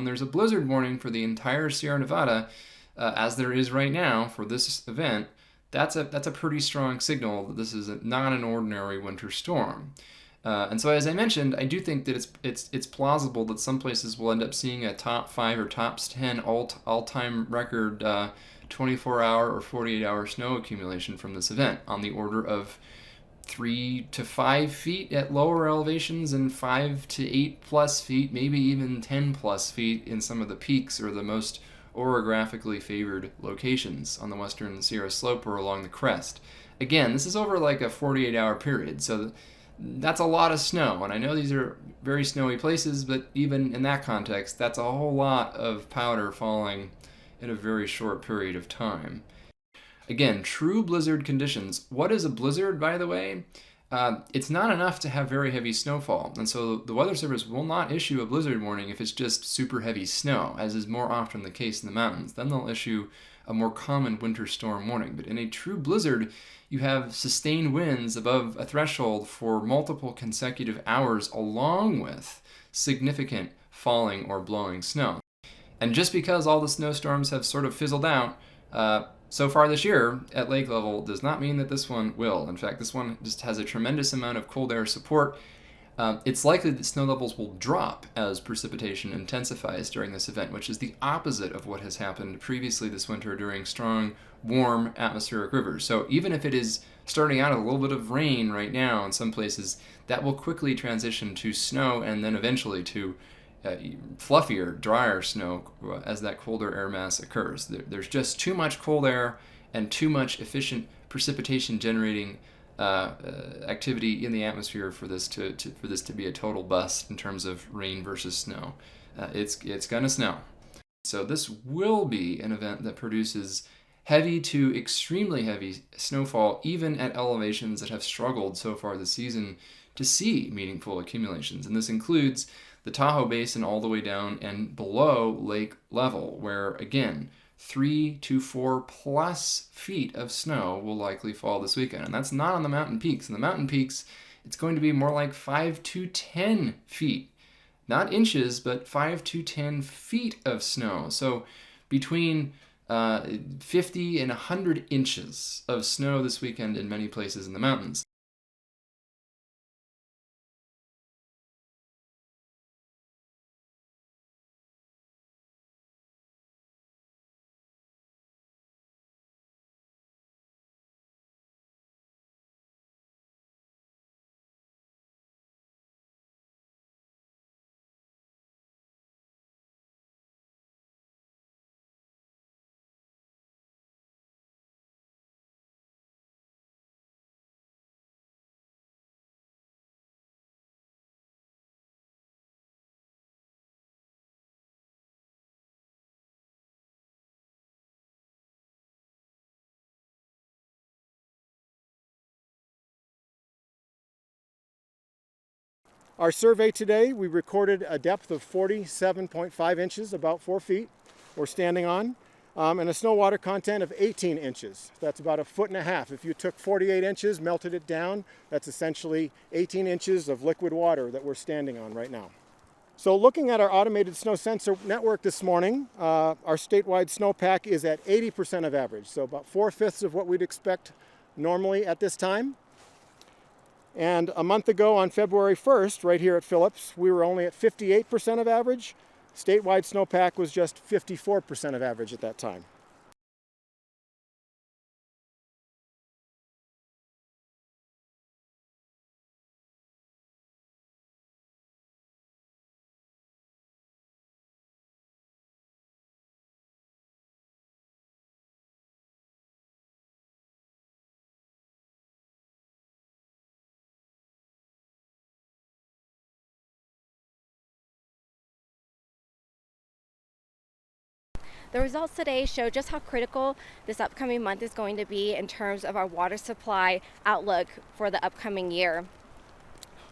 when there's a blizzard warning for the entire Sierra Nevada, as there is right now for this event, that's a pretty strong signal that this is not an ordinary winter storm. And so, as I mentioned, I do think that it's plausible that some places will end up seeing a top 5 or top 10 all-time record 24-hour or 48-hour snow accumulation from this event, on the order of 3 to 5 feet at lower elevations and 5 to 8 plus feet, maybe even 10 plus feet in some of the peaks or the most orographically favored locations on the western Sierra Slope or along the crest. Again, this is over like a 48-hour period, so that's a lot of snow, and I know these are very snowy places, but even in that context, that's a whole lot of powder falling in a very short period of time. Again, true blizzard conditions. What is a blizzard, by the way? It's not enough to have very heavy snowfall, and so the Weather Service will not issue a blizzard warning if it's just super heavy snow, as is more often the case in the mountains. Then they'll issue a more common winter storm warning. But in a true blizzard, you have sustained winds above a threshold for multiple consecutive hours, along with significant falling or blowing snow. And just because all the snowstorms have sort of fizzled out so far this year at lake level does not mean that this one will. In fact, this one just has a tremendous amount of cold air support. It's likely that snow levels will drop as precipitation intensifies during this event, which is the opposite of what has happened previously this winter during strong, warm atmospheric rivers. So even if it is starting out a little bit of rain right now in some places, that will quickly transition to snow and then eventually to fluffier, drier snow as that colder air mass occurs. There's just too much cold air and too much efficient precipitation generating activity in the atmosphere for this to be a total bust in terms of rain versus snow. It's gonna snow. So this will be an event that produces heavy to extremely heavy snowfall, even at elevations that have struggled so far this season to see meaningful accumulations. And this includes the Tahoe Basin all the way down and below lake level, where, again, 3 to 4 plus feet of snow will likely fall this weekend. And that's not on the mountain peaks. In the mountain peaks, it's going to be more like 5 to 10 feet. Not inches, but 5 to 10 feet of snow. So between 50 and 100 inches of snow this weekend in many places in the mountains. Our survey today, we recorded a depth of 47.5 inches, about 4 feet, we're standing on, and a snow water content of 18 inches. That's about 1.5 feet. If you took 48 inches, melted it down, that's essentially 18 inches of liquid water that we're standing on right now. So looking at our automated snow sensor network this morning, our statewide snowpack is at 80% of average, so about 4/5 of what we'd expect normally at this time. And a month ago on February 1st, right here at Phillips, we were only at 58% of average. Statewide snowpack was just 54% of average at that time. The results today show just how critical this upcoming month is going to be in terms of our water supply outlook for the upcoming year.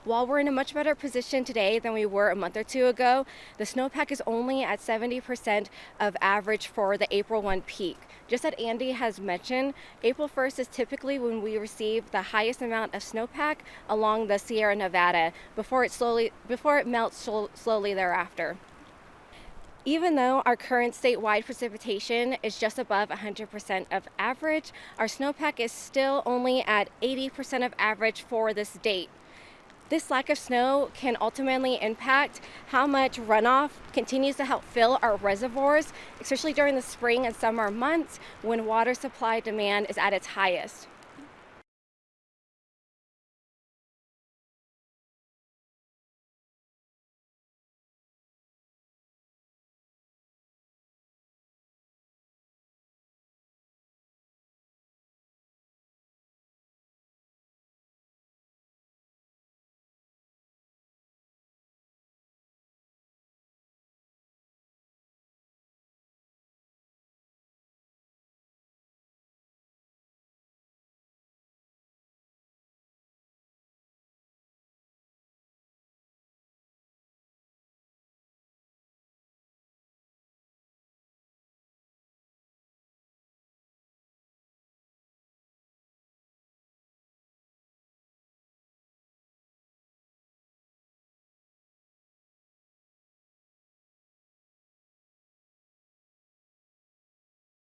While we're in a much better position today than we were a month or two ago, the snowpack is only at 70% of average for the April 1 peak. Just as Andy has mentioned, April 1st is typically when we receive the highest amount of snowpack along the Sierra Nevada before it melts slowly thereafter. Even though our current statewide precipitation is just above 100% of average, our snowpack is still only at 80% of average for this date. This lack of snow can ultimately impact how much runoff continues to help fill our reservoirs, especially during the spring and summer months when water supply demand is at its highest.